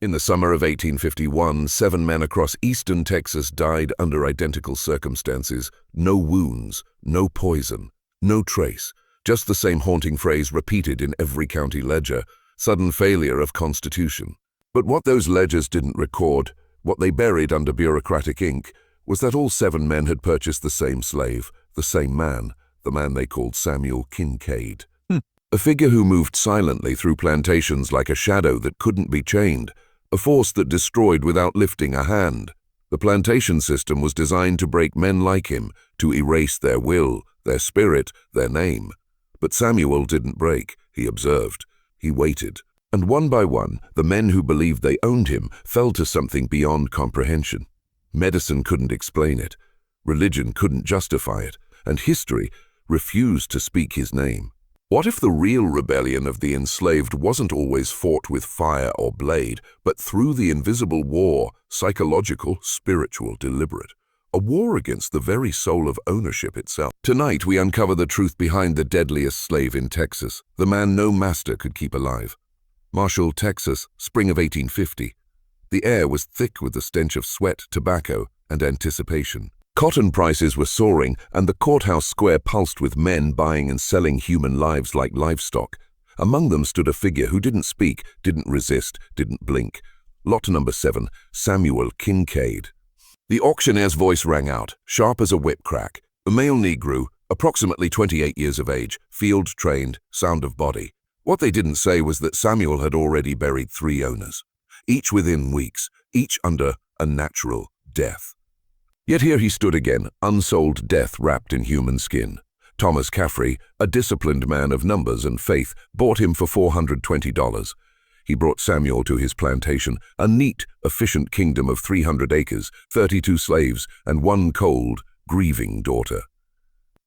In the summer of 1851, 7 men across eastern Texas died under identical circumstances. No wounds, no poison, no trace. Just the same haunting phrase repeated in every county ledger: sudden failure of constitution. But what those ledgers didn't record, what they buried under bureaucratic ink, was that all 7 men had purchased the same slave, the same man, the man they called Samuel Kincaid. A figure who moved silently through plantations like a shadow that couldn't be chained, a force that destroyed without lifting a hand. The plantation system was designed to break men like him, to erase their will, their spirit, their name. But Samuel didn't break, he observed. He waited. And one by one, the men who believed they owned him fell to something beyond comprehension. Medicine couldn't explain it. Religion couldn't justify it. And history refused to speak his name. What if the real rebellion of the enslaved wasn't always fought with fire or blade, but through the invisible war, psychological, spiritual, deliberate? A war against the very soul of ownership itself. Tonight we uncover the truth behind the deadliest slave in Texas, the man no master could keep alive. Marshall, Texas, spring of 1850. The air was thick with the stench of sweat, tobacco, and anticipation. Cotton prices were soaring, and the courthouse square pulsed with men buying and selling human lives like livestock. Among them stood a figure who didn't speak, didn't resist, didn't blink. Lot number 7, Samuel Kincaid. The auctioneer's voice rang out, sharp as a whip crack. A male Negro, approximately 28 years of age, field-trained, sound of body. What they didn't say was that Samuel had already buried 3 owners, each within weeks, each under a natural death. Yet here he stood again, unsold death wrapped in human skin. Thomas Caffrey, a disciplined man of numbers and faith, bought him for $420. He brought Samuel to his plantation, a neat, efficient kingdom of 300 acres, 32 slaves, and 1 cold, grieving daughter.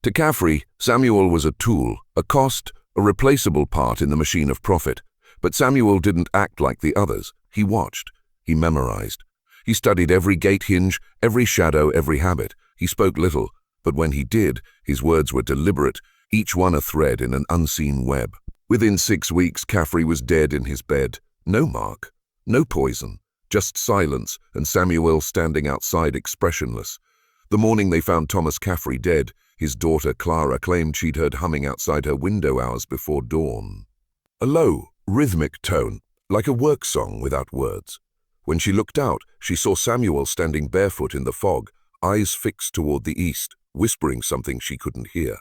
To Caffrey, Samuel was a tool, a cost, a replaceable part in the machine of profit. But Samuel didn't act like the others. He watched. He memorized. He studied every gate hinge, every shadow, every habit. He spoke little, but when he did, his words were deliberate, each one a thread in an unseen web. Within 6 weeks, Caffrey was dead in his bed. No mark, no poison, just silence, and Samuel standing outside expressionless. The morning they found Thomas Caffrey dead, his daughter Clara claimed she'd heard humming outside her window hours before dawn. A low, rhythmic tone, like a work song without words. When she looked out, she saw Samuel standing barefoot in the fog, eyes fixed toward the east, whispering something she couldn't hear.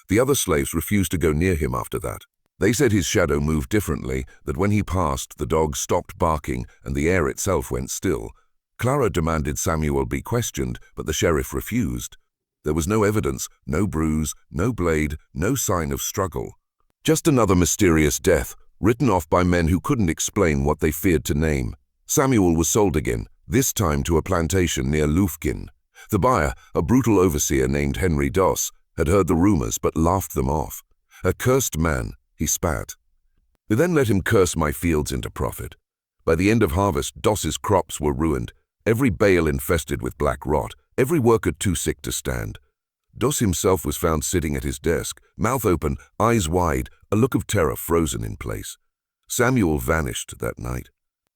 The other slaves refused to go near him after that. They said his shadow moved differently, that when he passed, the dog stopped barking and the air itself went still. Clara demanded Samuel be questioned, but the sheriff refused. There was no evidence, no bruise, no blade, no sign of struggle. Just another mysterious death, written off by men who couldn't explain what they feared to name. Samuel was sold again, this time to a plantation near Lufkin. The buyer, a brutal overseer named Henry Doss, had heard the rumors but laughed them off. A cursed man, he spat. They then let him curse my fields into profit. By the end of harvest, Doss's crops were ruined, every bale infested with black rot, every worker too sick to stand. Doss himself was found sitting at his desk, mouth open, eyes wide, a look of terror frozen in place. Samuel vanished that night.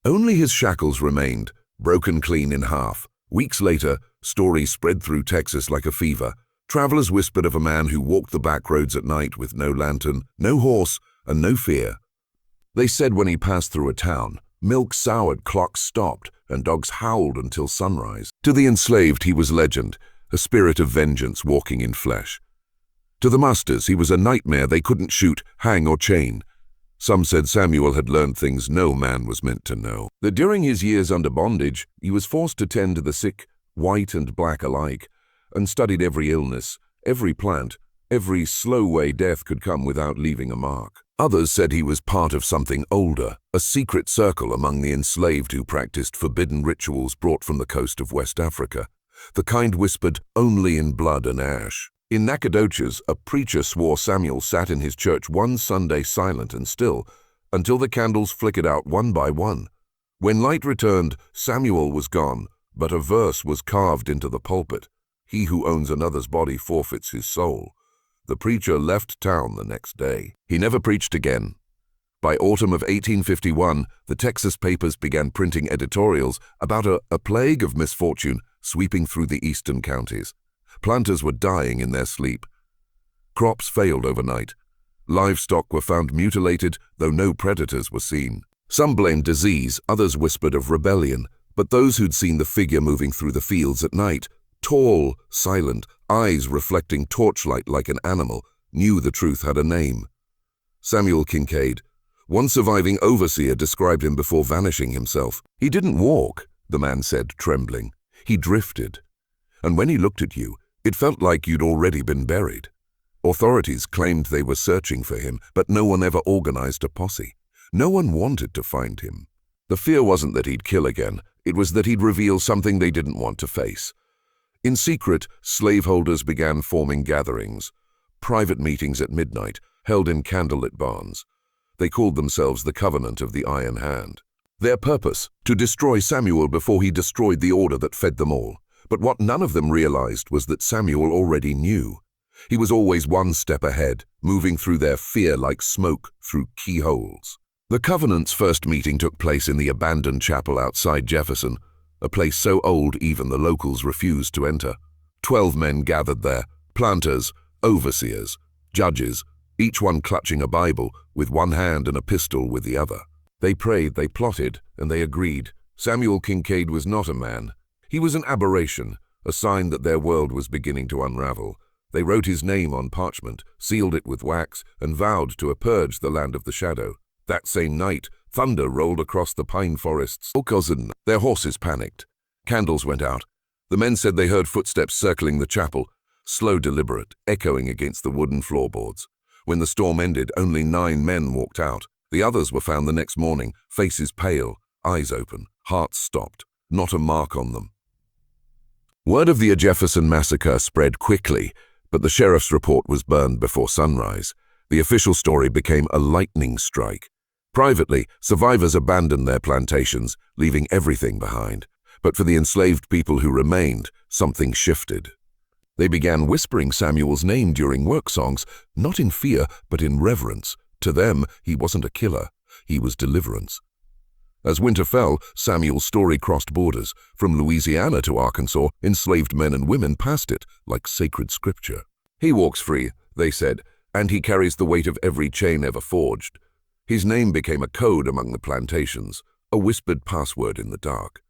Only his shackles remained, broken clean in half. Weeks later, stories spread through Texas like a fever. Travelers whispered of a man who walked the back roads at night with no lantern, no horse, and no fear. They said when he passed through a town, milk soured, clocks stopped, and dogs howled until sunrise. To the enslaved, he was legend, a spirit of vengeance walking in flesh. To the masters, he was a nightmare they couldn't shoot, hang, or chain. Some said Samuel had learned things no man was meant to know. That during his years under bondage, he was forced to tend to the sick, white and black alike, and studied every illness, every plant, every slow way death could come without leaving a mark. Others said he was part of something older, a secret circle among the enslaved who practiced forbidden rituals brought from the coast of West Africa, the kind whispered only in blood and ash. In Nacogdoches, a preacher swore Samuel sat in his church one Sunday silent and still, until the candles flickered out one by one. When light returned, Samuel was gone, but a verse was carved into the pulpit. He who owns another's body forfeits his soul. The preacher left town the next day. He never preached again. By autumn of 1851, the Texas papers began printing editorials about a plague of misfortune sweeping through the eastern counties. Planters were dying in their sleep. Crops failed overnight. Livestock were found mutilated, though no predators were seen. Some blamed disease, others whispered of rebellion, but those who'd seen the figure moving through the fields at night, tall, silent, eyes reflecting torchlight like an animal, knew the truth had a name. Samuel Kincaid. One surviving overseer described him before vanishing himself. He didn't walk, the man said, trembling. He drifted. And when he looked at you, it felt like you'd already been buried. Authorities claimed they were searching for him, but no one ever organized a posse. No one wanted to find him. The fear wasn't that he'd kill again, it was that he'd reveal something they didn't want to face. In secret, slaveholders began forming gatherings, private meetings at midnight, held in candlelit barns. They called themselves the Covenant of the Iron Hand. Their purpose, to destroy Samuel before he destroyed the order that fed them all. But what none of them realized was that Samuel already knew. He was always one step ahead, moving through their fear like smoke through keyholes. The Covenant's first meeting took place in the abandoned chapel outside Jefferson, a place so old even the locals refused to enter. 12 men gathered there, planters, overseers, judges, each one clutching a Bible with one hand and a pistol with the other. They prayed, they plotted, and they agreed. Samuel Kincaid was not a man. He was an aberration, a sign that their world was beginning to unravel. They wrote his name on parchment, sealed it with wax, and vowed to purge the land of the shadow. That same night, thunder rolled across the pine forests. Their horses panicked. Candles went out. The men said they heard footsteps circling the chapel, slow, deliberate, echoing against the wooden floorboards. When the storm ended, only 9 men walked out. The others were found the next morning, faces pale, eyes open, hearts stopped, not a mark on them. Word of the Jefferson massacre spread quickly, but the sheriff's report was burned before sunrise. The official story became a lightning strike. Privately, survivors abandoned their plantations, leaving everything behind. But for the enslaved people who remained, something shifted. They began whispering Samuel's name during work songs, not in fear, but in reverence. To them, he wasn't a killer, he was deliverance. As winter fell, Samuel's story crossed borders. From Louisiana to Arkansas, enslaved men and women passed it, like sacred scripture. He walks free, they said, and he carries the weight of every chain ever forged. His name became a code among the plantations, a whispered password in the dark.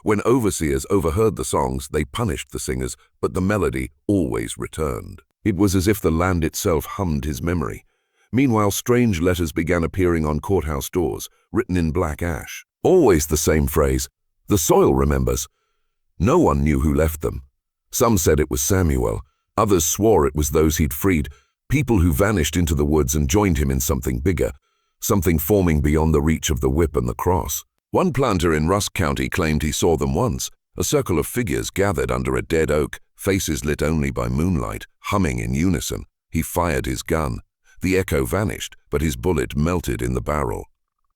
When overseers overheard the songs, they punished the singers, but the melody always returned. It was as if the land itself hummed his memory. Meanwhile, strange letters began appearing on courthouse doors, written in black ash. Always the same phrase, "The soil remembers." No one knew who left them. Some said it was Samuel. Others swore it was those he'd freed, people who vanished into the woods and joined him in something bigger, something forming beyond the reach of the whip and the cross. One planter in Rusk County claimed he saw them once, a circle of figures gathered under a dead oak, faces lit only by moonlight, humming in unison. He fired his gun. The echo vanished, but his bullet melted in the barrel.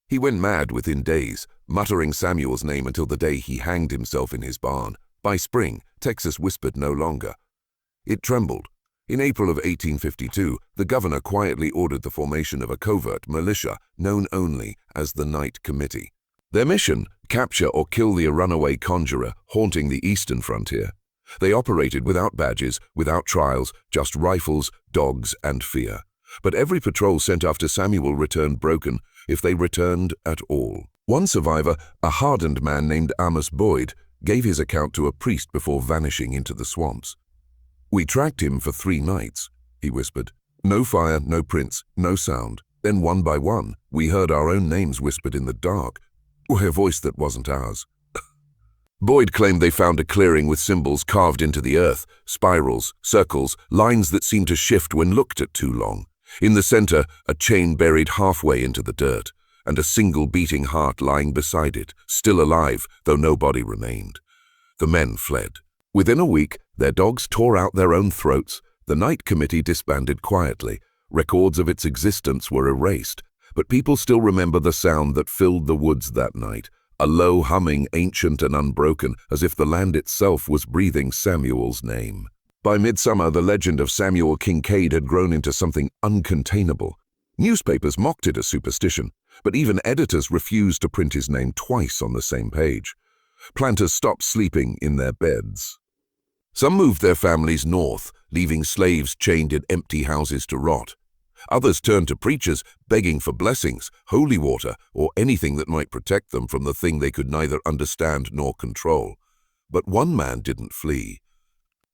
He went mad within days, muttering Samuel's name until the day he hanged himself in his barn. By spring, Texas whispered no longer. It trembled. In April of 1852, the governor quietly ordered the formation of a covert militia known only as the Night Committee. Their mission, capture or kill the runaway conjurer haunting the eastern frontier. They operated without badges, without trials, just rifles, dogs, and fear. But every patrol sent after Samuel returned broken, if they returned at all. One survivor, a hardened man named Amos Boyd, gave his account to a priest before vanishing into the swamps. "We tracked him for 3 nights, he whispered. No fire, no prints, no sound. Then one by one, we heard our own names whispered in the dark, a voice that wasn't ours." Boyd claimed they found a clearing with symbols carved into the earth, spirals, circles, lines that seemed to shift when looked at too long. In the center, a chain buried halfway into the dirt, and a single beating heart lying beside it, still alive, though no body remained. The men fled. Within a week, their dogs tore out their own throats. The Night Committee disbanded quietly. Records of its existence were erased, but people still remember the sound that filled the woods that night, a low humming, ancient and unbroken, as if the land itself was breathing Samuel's name. By midsummer, the legend of Samuel Kincaid had grown into something uncontainable. Newspapers mocked it as superstition. But even editors refused to print his name twice on the same page. Planters stopped sleeping in their beds. Some moved their families north, leaving slaves chained in empty houses to rot. Others turned to preachers, begging for blessings, holy water, or anything that might protect them from the thing they could neither understand nor control. But one man didn't flee.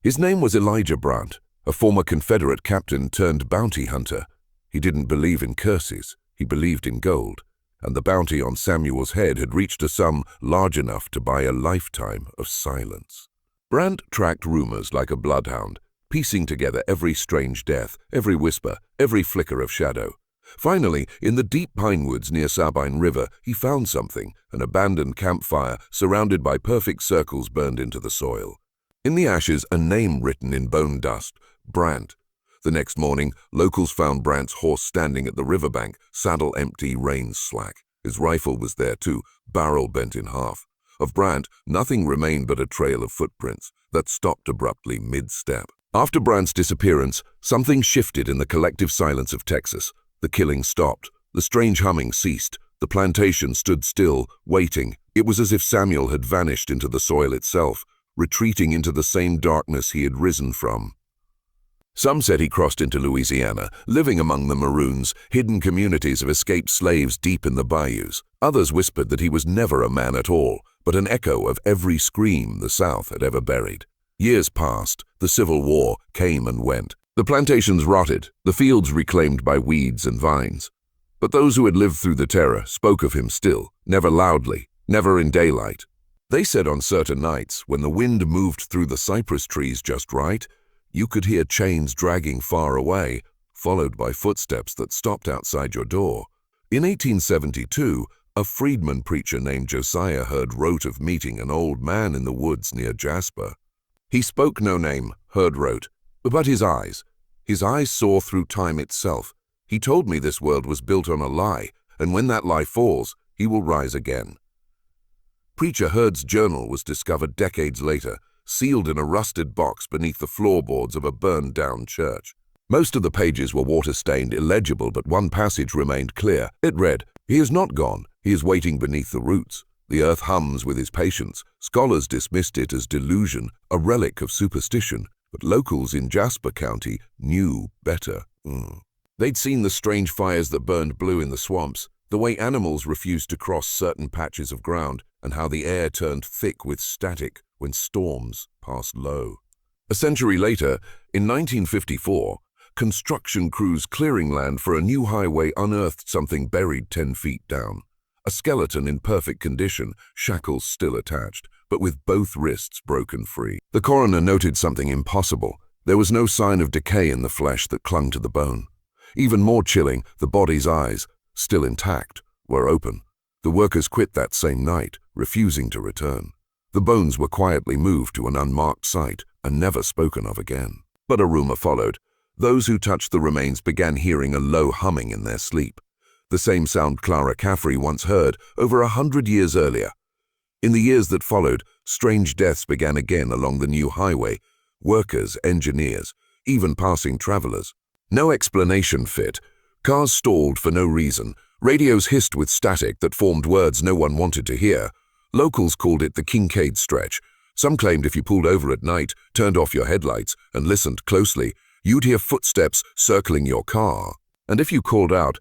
His name was Elijah Brandt, a former Confederate captain turned bounty hunter. He didn't believe in curses, he believed in gold, and the bounty on Samuel's head had reached a sum large enough to buy a lifetime of silence. Brandt tracked rumors like a bloodhound, piecing together every strange death, every whisper, every flicker of shadow. Finally, in the deep pine woods near Sabine River, he found something, an abandoned campfire surrounded by perfect circles burned into the soil. In the ashes, a name written in bone dust, Brandt. The next morning, locals found Brandt's horse standing at the riverbank, saddle empty, reins slack. His rifle was there too, barrel bent in half. Of Brandt, nothing remained but a trail of footprints that stopped abruptly mid-step. After Brandt's disappearance, something shifted in the collective silence of Texas. The killing stopped. The strange humming ceased. The plantation stood still, waiting. It was as if Samuel had vanished into the soil itself, retreating into the same darkness he had risen from. Some said he crossed into Louisiana, living among the Maroons, hidden communities of escaped slaves deep in the bayous. Others whispered that he was never a man at all, but an echo of every scream the South had ever buried. Years passed, the Civil War came and went. The plantations rotted, the fields reclaimed by weeds and vines. But those who had lived through the terror spoke of him still, never loudly, never in daylight. They said on certain nights, when the wind moved through the cypress trees just right, you could hear chains dragging far away, followed by footsteps that stopped outside your door. In 1872, a freedman preacher named Josiah Hurd wrote of meeting an old man in the woods near Jasper. He spoke no name, Hurd wrote, but his eyes saw through time itself. He told me this world was built on a lie, and when that lie falls, he will rise again. Preacher Hurd's journal was discovered decades later, sealed in a rusted box beneath the floorboards of a burned-down church. Most of the pages were water-stained, illegible, but one passage remained clear. It read, "He is not gone. He is waiting beneath the roots. The earth hums with his patience. Scholars dismissed it as delusion, a relic of superstition, but locals in Jasper County knew better." They'd seen the strange fires that burned blue in the swamps, the way animals refused to cross certain patches of ground, and how the air turned thick with static when storms passed low. A century later, in 1954, construction crews clearing land for a new highway unearthed something buried 10 feet down. A skeleton in perfect condition, shackles still attached, but with both wrists broken free. The coroner noted something impossible. There was no sign of decay in the flesh that clung to the bone. Even more chilling, the body's eyes, still intact, were open. The workers quit that same night, refusing to return. The bones were quietly moved to an unmarked site and never spoken of again. But a rumor followed. Those who touched the remains began hearing a low humming in their sleep. The same sound Clara Caffrey once heard over 100 years earlier. In the years that followed, strange deaths began again along the new highway. Workers, engineers, even passing travelers. No explanation fit. Cars stalled for no reason. Radios hissed with static that formed words no one wanted to hear. Locals called it the Kincaid stretch. Some claimed if you pulled over at night, turned off your headlights, and listened closely, you'd hear footsteps circling your car. And if you called out,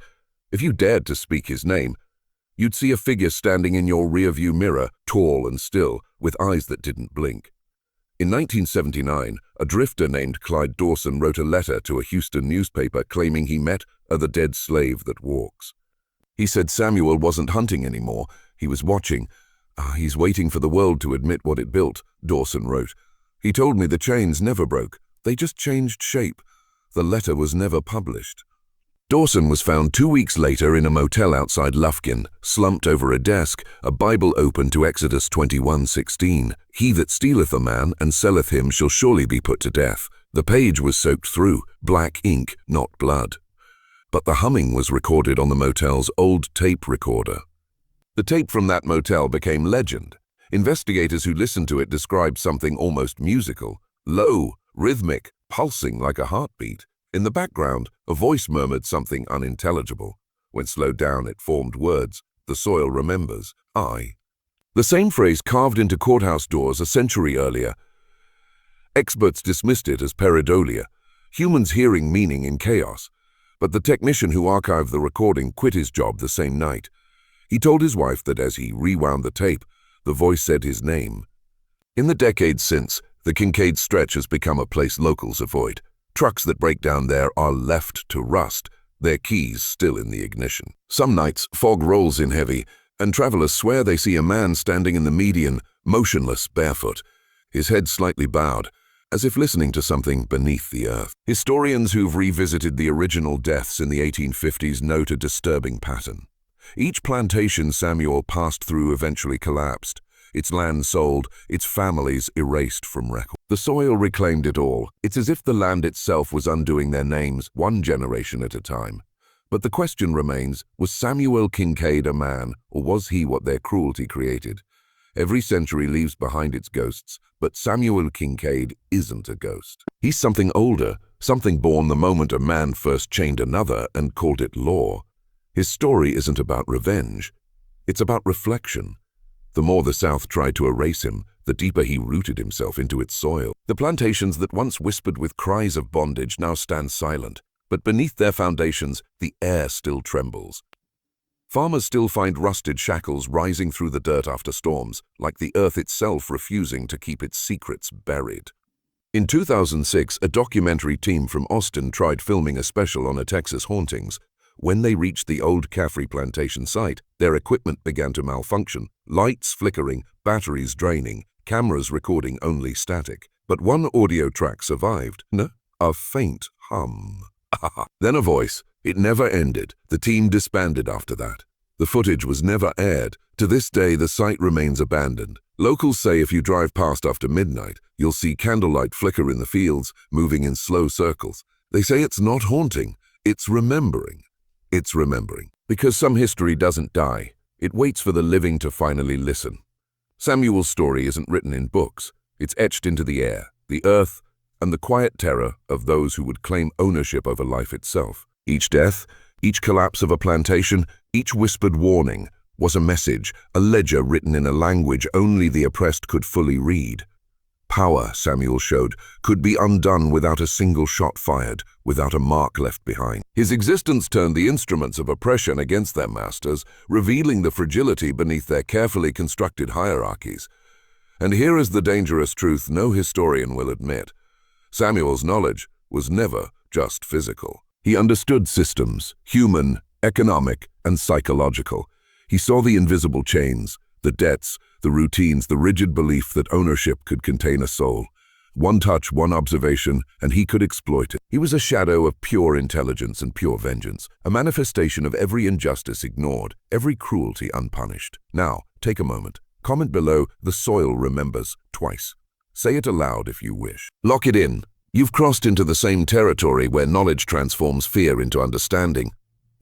if you dared to speak his name, you'd see a figure standing in your rearview mirror, tall and still, with eyes that didn't blink. In 1979, a drifter named Clyde Dawson wrote a letter to a Houston newspaper claiming he met the dead slave that walks. He said Samuel wasn't hunting anymore, he was watching. He's waiting for the world to admit what it built, Dawson wrote. He told me the chains never broke, they just changed shape. The letter was never published. Dawson was found 2 weeks later in a motel outside Lufkin, slumped over a desk, a Bible open to Exodus 21:16. "He that stealeth a man and selleth him shall surely be put to death." The page was soaked through, black ink, not blood. But the humming was recorded on the motel's old tape recorder. The tape from that motel became legend. Investigators who listened to it described something almost musical, low, rhythmic, pulsing like a heartbeat. In the background, a voice murmured something unintelligible. When slowed down, it formed words. The soil remembers. I. The same phrase carved into courthouse doors a century earlier. Experts dismissed it as pareidolia, humans hearing meaning in chaos. But the technician who archived the recording quit his job the same night. He told his wife that as he rewound the tape, the voice said his name. In the decades since, the Kincaid stretch has become a place locals avoid. Trucks that break down there are left to rust, their keys still in the ignition. Some nights, fog rolls in heavy, and travelers swear they see a man standing in the median, motionless, barefoot, his head slightly bowed, as if listening to something beneath the earth. Historians who've revisited the original deaths in the 1850s note a disturbing pattern. Each plantation Samuel passed through eventually collapsed, its land sold, its families erased from record. The soil reclaimed it all. It's as if the land itself was undoing their names, one generation at a time. But the question remains, was Samuel Kincaid a man, or was he what their cruelty created? Every century leaves behind its ghosts, but Samuel Kincaid isn't a ghost. He's something older, something born the moment a man first chained another and called it law. His story isn't about revenge. It's about reflection. The more the South tried to erase him, the deeper he rooted himself into its soil. The plantations that once whispered with cries of bondage now stand silent, but beneath their foundations, the air still trembles. Farmers still find rusted shackles rising through the dirt after storms, like the earth itself refusing to keep its secrets buried. In 2006, a documentary team from Austin tried filming a special on a Texas hauntings. When they reached the old Caffrey plantation site, their equipment began to malfunction, lights flickering, batteries draining, cameras recording only static. But one audio track survived, a faint hum. Then a voice. It never ended. The team disbanded after that. The footage was never aired. To this day, the site remains abandoned. Locals say if you drive past after midnight, you'll see candlelight flicker in the fields, moving in slow circles. They say it's not haunting, it's remembering. It's remembering. Because some history doesn't die. It waits for the living to finally listen. Samuel's story isn't written in books. It's etched into the air, the earth, and the quiet terror of those who would claim ownership over life itself. Each death, each collapse of a plantation, each whispered warning was a message, a ledger written in a language only the oppressed could fully read. Power, Samuel showed, could be undone without a single shot fired, without a mark left behind. His existence turned the instruments of oppression against their masters, revealing the fragility beneath their carefully constructed hierarchies. And here is the dangerous truth no historian will admit. Samuel's knowledge was never just physical. He understood systems, human, economic, and psychological. He saw the invisible chains, the debts, the routines, the rigid belief that ownership could contain a soul. One touch, one observation, and he could exploit it. He was a shadow of pure intelligence and pure vengeance, a manifestation of every injustice ignored, every cruelty unpunished. Now, take a moment. Comment below, "The soil remembers," twice. Say it aloud if you wish. Lock it in. You've crossed into the same territory where knowledge transforms fear into understanding,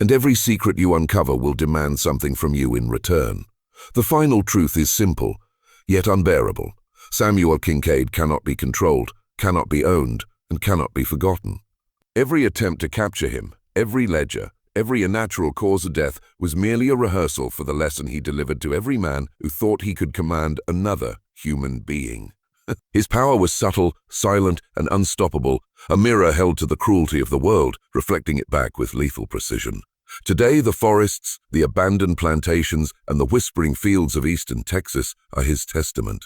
and every secret you uncover will demand something from you in return. The final truth is simple, yet unbearable. Samuel Kincaid cannot be controlled, cannot be owned, and cannot be forgotten. Every attempt to capture him, every ledger, every unnatural cause of death was merely a rehearsal for the lesson he delivered to every man who thought he could command another human being. His power was subtle, silent, and unstoppable, a mirror held to the cruelty of the world, reflecting it back with lethal precision. Today, the forests, the abandoned plantations, and the whispering fields of eastern Texas are his testament.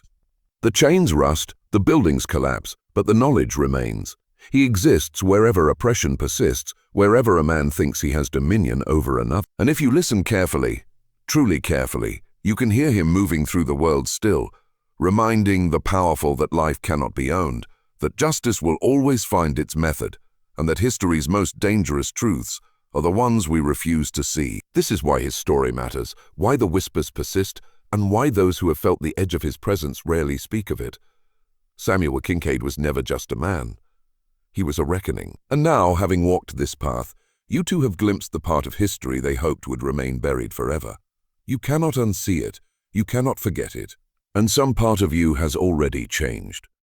The chains rust, the buildings collapse, but the knowledge remains. He exists wherever oppression persists, wherever a man thinks he has dominion over another. And if you listen carefully, truly carefully, you can hear him moving through the world still, reminding the powerful that life cannot be owned, that justice will always find its method, and that history's most dangerous truths are the ones we refuse to see. This is why his story matters, why the whispers persist, and why those who have felt the edge of his presence rarely speak of it. Samuel Kincaid was never just a man. He was a reckoning. And now, having walked this path, you too have glimpsed the part of history they hoped would remain buried forever. You cannot unsee it, you cannot forget it, and some part of you has already changed.